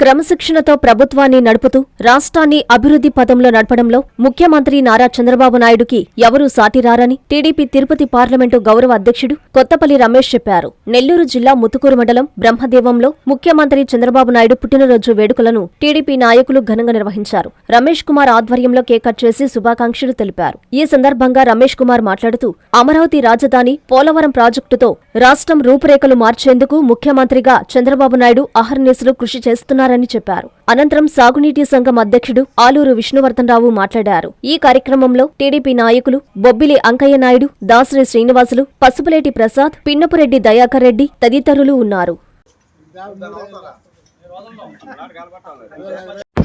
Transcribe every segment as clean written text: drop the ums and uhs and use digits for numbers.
క్రమశిక్షణతో ప్రభుత్వాన్ని నడుపుతూ రాష్ట్రాన్ని అభివృద్ధి పథంలో నడపడంలో ముఖ్యమంత్రి నారా చంద్రబాబు నాయుడుకి ఎవరూ సాటిరారని టీడీపీ తిరుపతి పార్లమెంటు గౌరవ అధ్యక్షుడు కొత్తపల్లి రమేష్ చెప్పారు. నెల్లూరు జిల్లా ముత్తుకూరు మండలం బ్రహ్మదేవంలో ముఖ్యమంత్రి చంద్రబాబు నాయుడు పుట్టినరోజు వేడుకలను టీడీపీ నాయకులు ఘనంగా నిర్వహించారు. రమేష్ కుమార్ ఆధ్వర్యంలో కేక్ కట్ చేసి శుభాకాంక్షలు తెలిపారు. ఈ సందర్భంగా రమేష్ కుమార్ మాట్లాడుతూ అమరావతి రాజధాని పోలవరం ప్రాజెక్టుతో రాష్ట్రం రూపురేఖలు మార్చేందుకు ముఖ్యమంత్రిగా చంద్రబాబు నాయుడు అహర్నిశలు కృషి చేస్తున్నారని చెప్పారు. అనంతరం సాగునీటి సంఘం అధ్యక్షుడు ఆలూరు విష్ణువర్ధనరావు మాట్లాడారు. ఈ కార్యక్రమంలో టీడీపీ నాయకులు బొబ్బిలి అంకయ్య నాయుడు, దాసరి శ్రీనివాసులు, పసుపులేటి ప్రసాద్, పిన్నపురెడ్డి దయాకర్ రెడ్డి తదితరులు ఉన్నారు.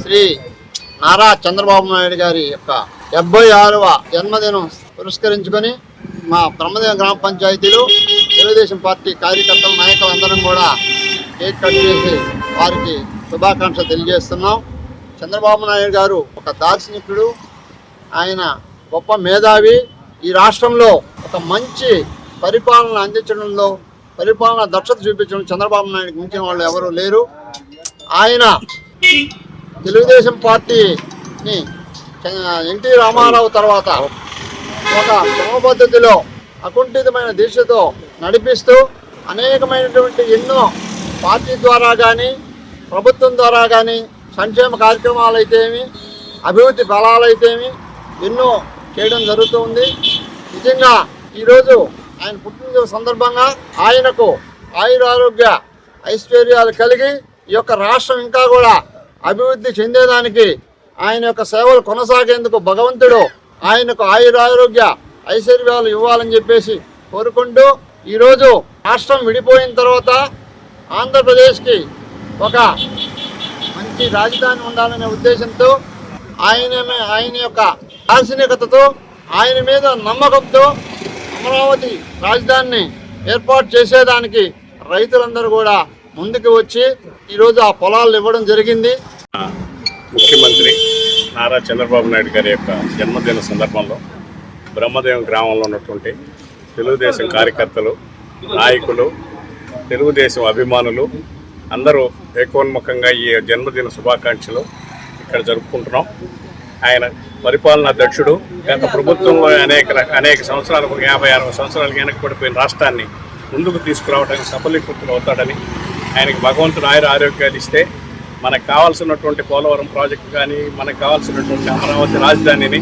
శ్రీ నారా చంద్రబాబు నాయుడు గారి యొక్క 76వ జన్మదినం పురస్కరించుకొని మా బ్రహ్మదేవ గ్రామ పంచాయతీలో తెలుగుదేశం పార్టీ కార్యకర్తల నాయకులందరం కూడా కేక్ కట్ చేసి వారికి శుభాకాంక్షలు తెలియజేస్తున్నాం. చంద్రబాబు నాయుడు గారు ఒక దార్శనికుడు, ఆయన గొప్ప మేధావి. ఈ రాష్ట్రంలో ఒక మంచి పరిపాలన అందించడంలో, పరిపాలన దక్షత చూపించడం చంద్రబాబు నాయుడుకి మించిన వాళ్ళు ఎవరూ లేరు. ఆయన తెలుగుదేశం పార్టీని ఎన్టీ రామారావు తర్వాత ఒక క్రమపద్ధతిలో అకుంఠితమైన దీక్షతో నడిపిస్తూ అనేకమైనటువంటి ఎన్నో పార్టీ ద్వారా కానీ ప్రభుత్వం ద్వారా కానీ సంక్షేమ కార్యక్రమాలు అయితేమి, అభివృద్ధి ఫలాలైతేమి ఎన్నో చేయడం జరుగుతుంది. నిజంగా ఈరోజు ఆయన పుట్టినరోజు సందర్భంగా ఆయనకు ఆయురారోగ్య ఐశ్వర్యాలు కలిగి ఈ యొక్క రాష్ట్రం ఇంకా కూడా అభివృద్ధి చెందేదానికి ఆయన యొక్క సేవలు కొనసాగేందుకు భగవంతుడు ఆయనకు ఆయురారోగ్య ఐశ్వర్యాలు ఇవ్వాలని చెప్పేసి కోరుకుంటూ, ఈరోజు రాష్ట్రం విడిపోయిన తర్వాత ఆంధ్రప్రదేశ్కి ఒక మంచి రాజధాని ఉండాలనే ఉద్దేశంతో ఆయన యొక్క దార్శనికతతో, ఆయన మీద నమ్మకంతో అమరావతి రాజధానిని ఏర్పాటు చేసేదానికి రైతులందరూ కూడా ముందుకు వచ్చి ఈరోజు ఆ పొలాలు ఇవ్వడం జరిగింది. ముఖ్యమంత్రి నారా చంద్రబాబు నాయుడు గారి యొక్క జన్మదిన సందర్భంలో బ్రహ్మదేవం గ్రామంలో ఉన్నటువంటి తెలుగుదేశం కార్యకర్తలు, నాయకులు, తెలుగుదేశం అభిమానులు అందరూ ఏకోన్ముఖంగా ఈ జన్మదిన శుభాకాంక్షలు ఇక్కడ జరుపుకుంటున్నాం. ఆయన పరిపాలనా దక్షుడు. గత ప్రభుత్వంలో అనేక సంవత్సరాలకు 50-60 సంవత్సరాలకు వెనకబడిపోయిన రాష్ట్రాన్ని ముందుకు తీసుకురావడానికి సఫలీకృతులు అవుతాడని, ఆయనకు భగవంతుడు ఆరోగ్యాలు ఇస్తే మనకు కావాల్సినటువంటి పోలవరం ప్రాజెక్టు కానీ, మనకు కావాల్సినటువంటి అమరావతి రాజధానిని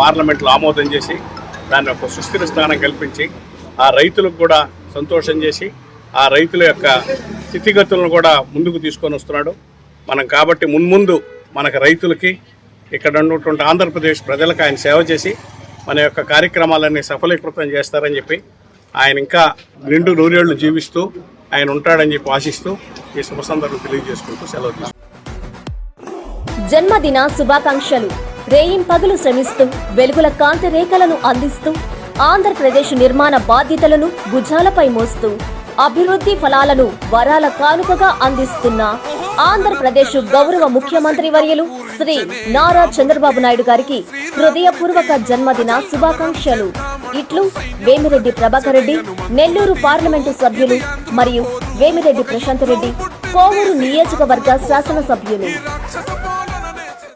పార్లమెంట్లో ఆమోదం చేసి దాన్ని ఒక సుస్థిర స్థానం కల్పించి ఆ రైతులకు కూడా సంతోషం చేసి ఆ రైతుల యొక్క స్థితిగతులను కూడా ముందుకు తీసుకొని వస్తున్నాడు. మనం కాబట్టి మున్ముందు మనకు రైతులకి ఇక్కడ ఉన్నటువంటి ఆంధ్రప్రదేశ్ ప్రజలకు ఆయన సేవ చేసి మన యొక్క కార్యక్రమాలన్నీ సఫలీకృతం చేస్తారని చెప్పి, ఆయన ఇంకా నిండు నూరేళ్లు జీవిస్తూ ఆయన ఉంటాడని చెప్పి ఆశిస్తూ ఈ శుభ సందర్భం తెలియజేసుకుంటూ సెలవు తీసుకుంటాం. జన్మదిన శుభాకాంక్షలు. రేయింపగలు శ్రమిస్తూ వెలుగుల కాంతి రేఖలను అందిస్తూ ఆంధ్రప్రదేశ్ నిర్మాణ బాధ్యతలను భుజాలపై మోస్తూ అభివృద్ధి ఫలాలను వరాల కానుకగా అందిస్తున్న ఆంధ్రప్రదేశ్ గౌరవ ముఖ్యమంత్రి వర్యులు శ్రీ నారా చంద్రబాబు నాయుడు గారికి హృదయపూర్వక జన్మదిన శుభాకాంక్షలు. ఇట్లు వేమిరెడ్డి ప్రభాకర్ రెడ్డి, నెల్లూరు పార్లమెంటు సభ్యులు మరియు వేమిరెడ్డి ప్రశాంత్ రెడ్డి, కోవూరు నియోజకవర్గ శాసనసభ్యులు.